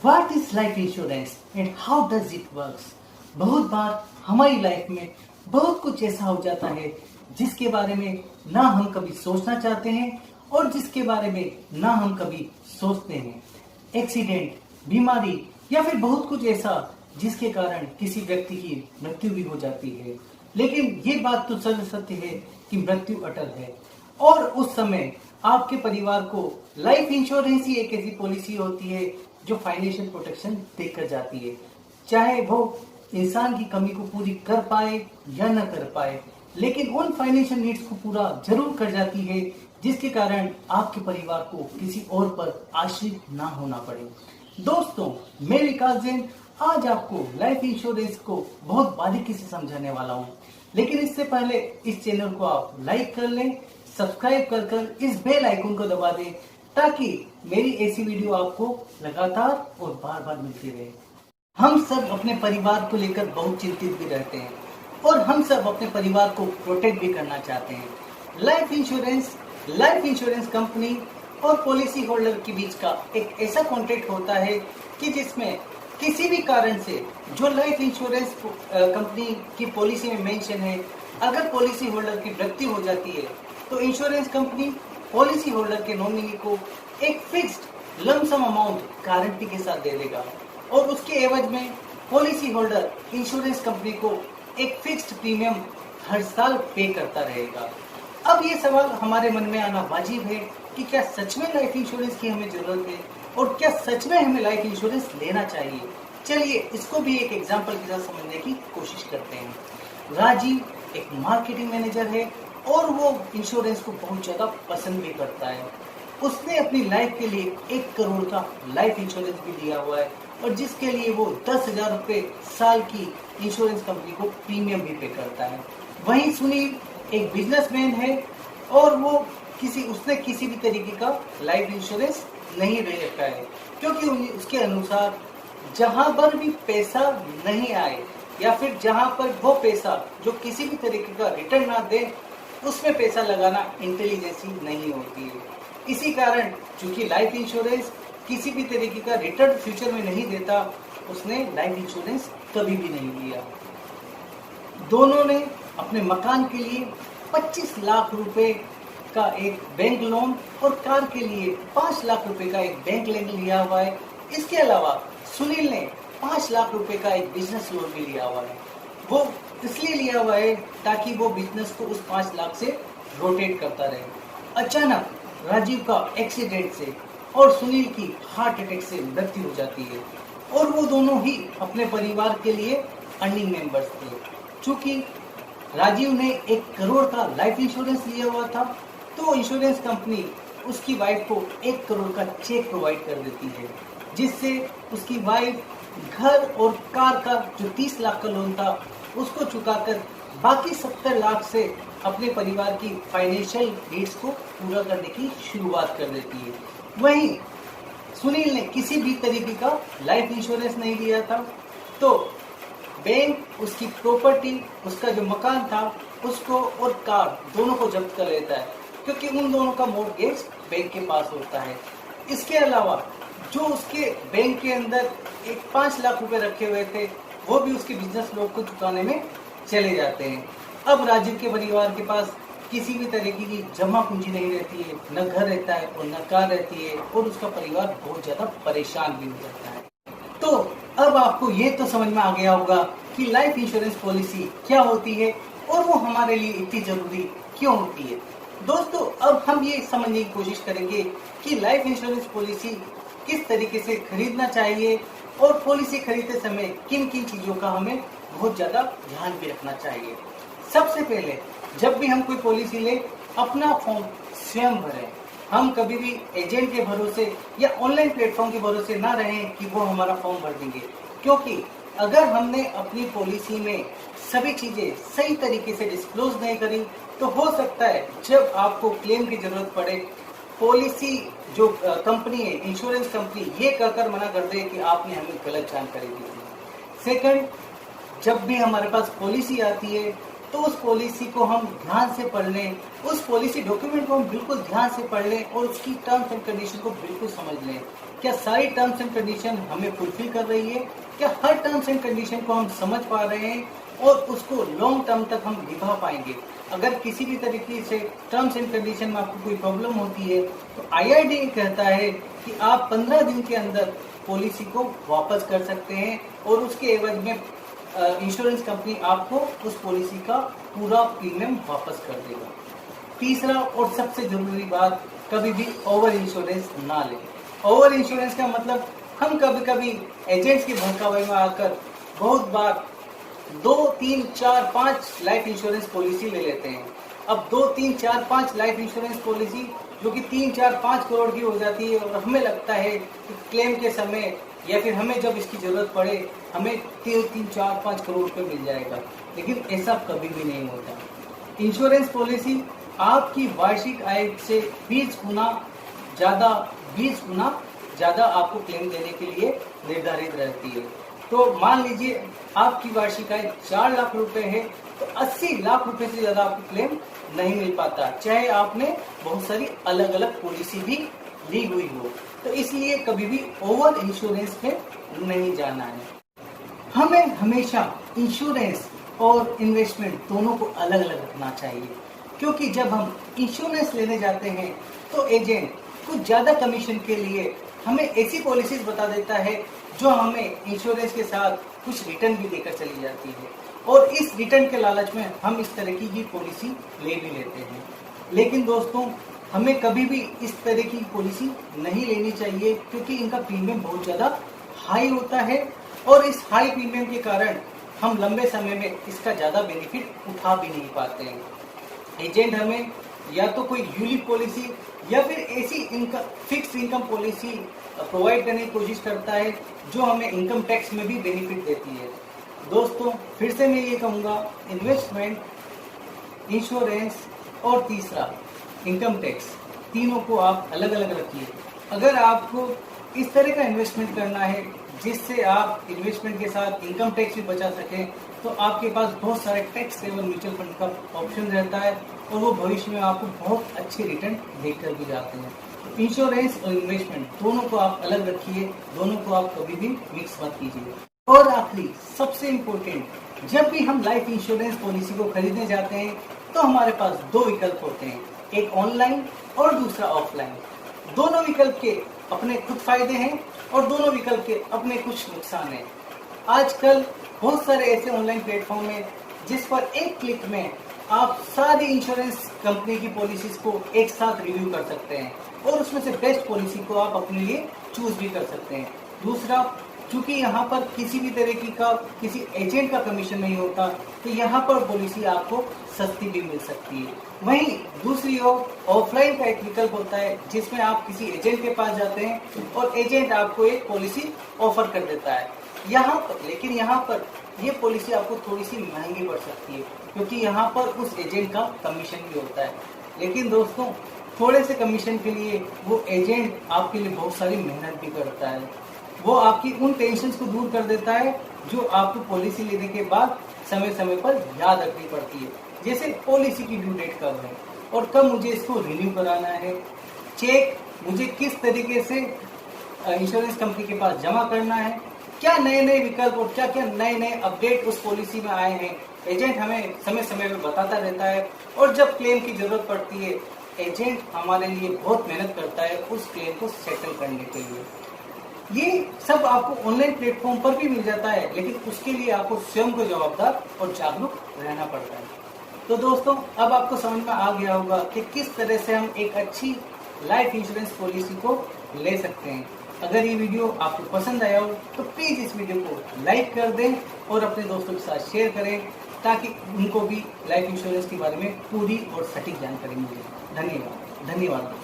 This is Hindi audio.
What is life insurance and how does it works. बहुत बार हमारी लाइफ में बहुत कुछ ऐसा हो जाता है जिसके बारे में ना हम कभी सोचना चाहते हैं और जिसके बारे में ना हम कभी सोचते हैं। एक्सीडेंट, बीमारी या फिर बहुत कुछ ऐसा जिसके कारण किसी व्यक्ति की मृत्यु भी हो जाती है। लेकिन ये बात तो सत्य है कि मृत्यु अटल है और उस समय आपके परिवार को लाइफ इंश्योरेंस ही एक ऐसी पॉलिसी होती है जो फाइनेंशियल प्रोटेक्शन देकर जाती है, चाहे वो इंसान की कमी को पूरी कर पाए या न कर पाए, लेकिन उन फाइनेंशियल नीड्स को पूरा जरूर कर जाती है जिसके कारण आपके परिवार को किसी और पर आश्रित ना होना पड़े। दोस्तों, मैं विकास जैन आज आपको लाइफ इंश्योरेंस को बहुत बारीकी से समझाने वाला हूँ, लेकिन इससे पहले इस चैनल को आप लाइक कर लें, सब्सक्राइब कर इस बेल आइकन को दबा दें ताकि मेरी ऐसी वीडियो आपको लगातार और बार बार मिलती रहे। हम सब अपने परिवार को लेकर बहुत चिंतित भी रहते हैं और हम सब अपने परिवार को प्रोटेक्ट भी करना चाहते हैं। लाइफ इंश्योरेंस कंपनी और पॉलिसी होल्डर के बीच का एक ऐसा कॉन्ट्रैक्ट होता है कि जिसमें किसी भी कारण से जो लाइफ इंश्योरेंस कंपनी की पॉलिसी में मेंशन है, अगर पॉलिसी होल्डर की मृत्यु हो जाती है तो इंश्योरेंस कंपनी पॉलिसी होल्डर के नॉमिनी को एक फिक्स्ड लमसम अमाउंट गारंटी के साथ दे देगा और उसके एवज में पॉलिसी होल्डर इंश्योरेंस कंपनी को एक फिक्स्ड प्रीमियम हर साल पे करता रहेगा। अब ये सवाल हमारे मन में आना वाजिब है कि क्या सच में लाइफ इंश्योरेंस की हमें जरूरत है और क्या सच में हमें लाइफ इंश्योरेंस लेना चाहिए। चलिए इसको भी एक एग्जांपल के साथ समझने की कोशिश करते हैं। राजीव एक मार्केटिंग मैनेजर है और वो इंश्योरेंस को बहुत ज्यादा पसंद भी करता है। उसने अपनी लाइफ के लिए 1 करोड़ का लाइफ इंश्योरेंस भी लिया हुआ है और जिसके लिए वो 10,000 रुपए साल की इंश्योरेंस कंपनी को प्रीमियम भी पे करता है। वहीं सुनील एक बिजनेसमैन है और वो उसने किसी भी तरीके का लाइफ इंश्योरेंस नहीं ले रखा है, क्योंकि उसके अनुसार जहां पर भी पैसा नहीं आए या फिर जहां पर वो पैसा जो किसी भी तरीके का रिटर्न ना दे, उसमें पैसा लगाना इंटेलिजेंसी नहीं होती है। इसी कारण चूंकि लाइफ इंश्योरेंस किसी भी तरीके का रिटर्न फ्यूचर में नहीं देता, उसने लाइफ इंश्योरेंस कभी भी नहीं लिया। दोनों ने अपने मकान के लिए 25 लाख रुपए का एक बैंक लोन और कार के लिए 5 लाख रुपए का एक बैंक लोन लिया हुआ है। इसके अलावा सुनील ने 5 लाख रुपए का एक बिजनेस लोन भी लिया हुआ है। वो इसलिए लिया हुआ है ताकि वो बिजनेस को उस 5 लाख से रोटेट करता रहे। अचानक राजीव का एक्सीडेंट से और सुनील की हार्ट अटैक से मृत्यु हो जाती है और वो दोनों ही अपने परिवार के लिए अर्निंग मेंबर्स थे। चूंकि राजीव ने 1 करोड़ का लाइफ इंश्योरेंस लिया हुआ था, तो इंश्योरेंस कंपनी उसकी वाइफ को 1 करोड़ का चेक प्रोवाइड कर देती है, जिससे उसकी वाइफ घर और कार का जो 30 लाख का लोन था उसको चुकाकर बाकी 70 लाख से अपने परिवार की फाइनेंशियल नीड्स को पूरा करने की शुरुआत कर देती है। वहीं सुनील ने किसी भी तरीके का लाइफ इंश्योरेंस नहीं लिया था, तो बैंक उसकी प्रॉपर्टी, उसका जो मकान था उसको और कार दोनों को जब्त कर लेता है, क्योंकि उन दोनों का मॉर्गेज बैंक के पास होता है। इसके अलावा जो उसके बैंक के अंदर एक 5 लाख रुपए रखे हुए थे, वो भी उसके बिजनेस लोन को चुकाने में चले जाते हैं। अब राजीव के परिवार के पास किसी भी तरीके की जमा पूंजी नहीं रहती है, न घर रहता है और न कार रहती है और उसका परिवार बहुत ज्यादा परेशान भी हो जाता है। तो अब आपको ये तो समझ में आ गया होगा कि लाइफ इंश्योरेंस पॉलिसी क्या होती है और वो हमारे लिए इतनी जरूरी क्यों होती है। दोस्तों, अब हम ये समझने की कोशिश करेंगे कि लाइफ इंश्योरेंस पॉलिसी किस तरीके से खरीदना चाहिए और पॉलिसी खरीदते समय किन किन चीजों का हमें बहुत ज्यादा ध्यान भी रखना चाहिए। सबसे पहले जब भी हम कोई पॉलिसी ले, अपना फॉर्म स्वयं भरें। हम कभी भी एजेंट के भरोसे या ऑनलाइन प्लेटफॉर्म के भरोसे ना रहें कि वो हमारा फॉर्म भर देंगे, क्योंकि अगर हमने अपनी पॉलिसी में सभी चीजें सही तरीके से डिस्क्लोज नहीं करी तो हो सकता है जब आपको क्लेम की जरूरत पड़े, पॉलिसी जो कंपनी है, इंश्योरेंस कंपनी, ये कहकर मना कर दे कि आपने हमें गलत जानकारी दी थी। सेकंड, जब भी हमारे पास पॉलिसी आती है तो उस पॉलिसी को हम ध्यान से पढ़ लें, उस पॉलिसी डॉक्यूमेंट को हम बिल्कुल ध्यान से पढ़ लें और उसकी टर्म्स एंड कंडीशन को बिल्कुल समझ लें। क्या सारी टर्म्स एंड कंडीशन हमें फुलफिल कर रही है, क्या हर टर्म्स एंड कंडीशन को हम समझ पा रहे हैं और उसको लॉन्ग टर्म तक हम निभा पाएंगे। अगर किसी भी तरीके से टर्म्स एंड कंडीशन में आपको कोई प्रॉब्लम होती है तो IRDAI कहता है कि आप 15 दिन के अंदर पॉलिसी को वापस कर सकते हैं और उसके एवज में इंश्योरेंस कंपनी आपको उस पॉलिसी का पूरा प्रीमियम वापस कर देगा। तीसरा और सबसे जरूरी बात, कभी भी ओवर इंश्योरेंस ना लें। ओवर इंश्योरेंस का मतलब हम कभी कभी एजेंट्स के बहकावे में आकर बहुत बार 2, 3, 4, 5 लाइफ इंश्योरेंस पॉलिसी ले लेते हैं। अब 2, 3, 4, 5 लाइफ इंश्योरेंस पॉलिसी जो कि 3, 4, 5 करोड़ की हो जाती है और हमें लगता है कि क्लेम के समय या फिर हमें जब इसकी जरूरत पड़े हमें 3, 4, 5 करोड़ रुपए मिल जाएगा, लेकिन ऐसा कभी भी नहीं होता। इंश्योरेंस पॉलिसी आपकी वार्षिक आय से 20 गुना ज्यादा आपको क्लेम देने के लिए निर्धारित रहती है। तो मान लीजिए आपकी वार्षिक आय 4 लाख रुपए है तो 80 लाख रुपए से ज्यादा आपको क्लेम नहीं मिल पाता, चाहे आपने बहुत सारी अलग अलग पॉलिसी भी ली हुई हो। तो इसलिए कभी भी ओवर इंश्योरेंस में नहीं जाना है। हमें हमेशा इंश्योरेंस और इन्वेस्टमेंट दोनों को अलग अलग रखना चाहिए, क्योंकि जब हम इंश्योरेंस लेने जाते हैं तो एजेंट कुछ ज्यादा कमीशन के लिए हमें ऐसी पॉलिसीज बता देता है जो हमें इंश्योरेंस के साथ कुछ रिटर्न भी देकर चली जाती है, और इस रिटर्न के लालच में हम इस तरह की पॉलिसी ले भी लेते हैं। लेकिन दोस्तों, हमें कभी भी इस तरह की पॉलिसी नहीं लेनी चाहिए, क्योंकि इनका प्रीमियम बहुत ज्यादा हाई होता है और इस हाई प्रीमियम के कारण हम लंबे समय में इसका ज्यादा बेनिफिट उठा भी नहीं पाते हैं। एजेंट हमें या तो कोई यूलिप पॉलिसी या फिर ऐसी फिक्स्ड इनकम पॉलिसी प्रोवाइड करने की कोशिश करता है जो हमें इनकम टैक्स में भी बेनिफिट देती है। दोस्तों, फिर से मैं ये कहूँगा, इन्वेस्टमेंट, इंश्योरेंस और तीसरा इनकम टैक्स, तीनों को आप अलग अलग रखिए। अगर आपको इस तरह का इन्वेस्टमेंट करना है जिससे आप इन्वेस्टमेंट के साथ इनकम टैक्स भी बचा सकें, तो आपके पास बहुत सारे टैक्स सेवर म्यूचुअल फंड का ऑप्शन रहता है और वो भविष्य में आपको बहुत अच्छे रिटर्न देकर भी जाते हैं। इंश्योरेंस और इन्वेस्टमेंट दोनों को आप अलग रखिए, दोनों को आप कभी भी मिक्स मत कीजिए। और आखिरी सबसे इम्पोर्टेंट, जब भी हम लाइफ इंश्योरेंस पॉलिसी को खरीदने जाते हैं तो हमारे पास 2 विकल्प होते हैं, एक ऑनलाइन और दूसरा ऑफलाइन। दोनों विकल्प के अपने खुद फायदे हैं और दोनों विकल्प के अपने कुछ नुकसान हैं। आजकल बहुत सारे ऐसे ऑनलाइन प्लेटफॉर्म हैं जिस पर एक क्लिक में आप सारी इंश्योरेंस कंपनी की पॉलिसीज को एक साथ रिव्यू कर सकते हैं और उसमें से बेस्ट पॉलिसी को आप अपने लिए चूज भी कर सकते हैं। दूसरा, चूंकि यहाँ पर किसी भी तरीके का किसी एजेंट का कमीशन नहीं होता, तो यहाँ पर पॉलिसी आपको सस्ती भी मिल सकती है। वहीं दूसरी ओर ऑफलाइन का एक विकल्प होता है जिसमें आप किसी एजेंट के पास जाते हैं और एजेंट आपको एक पॉलिसी ऑफर कर देता है। लेकिन यहाँ पर ये पॉलिसी आपको थोड़ी सी महंगी पड़ सकती है, क्योंकि यहाँ पर उस एजेंट का कमीशन भी होता है। लेकिन दोस्तों, थोड़े से कमीशन के लिए वो एजेंट आपके लिए बहुत सारी मेहनत भी करता है। वो आपकी उन टेंशन को दूर कर देता है जो आपको पॉलिसी लेने के बाद समय समय पर याद रखनी पड़ती है, जैसे पॉलिसी की ड्यू डेट कब है और कब मुझे इसको रिन्यू कराना है, चेक मुझे किस तरीके से इंश्योरेंस कंपनी के पास जमा करना है, क्या नए नए विकल्प और क्या क्या नए नए अपडेट उस पॉलिसी में आए हैं, एजेंट हमें समय समय पर बताता रहता है। और जब क्लेम की जरूरत पड़ती है, एजेंट हमारे लिए बहुत मेहनत करता है उस क्लेम को सेटल करने के लिए। ये सब आपको ऑनलाइन प्लेटफॉर्म पर भी मिल जाता है, लेकिन उसके लिए आपको स्वयं को जवाबदार और जागरूक रहना पड़ता है। तो दोस्तों, अब आपको समझ में आ गया होगा कि किस तरह से हम एक अच्छी लाइफ इंश्योरेंस पॉलिसी को ले सकते हैं। अगर ये वीडियो आपको पसंद आया हो तो प्लीज इस वीडियो को लाइक कर दें और अपने दोस्तों के साथ शेयर करें, ताकि उनको भी लाइफ इंश्योरेंस के बारे में पूरी और सटीक जानकारी मिले। धन्यवाद।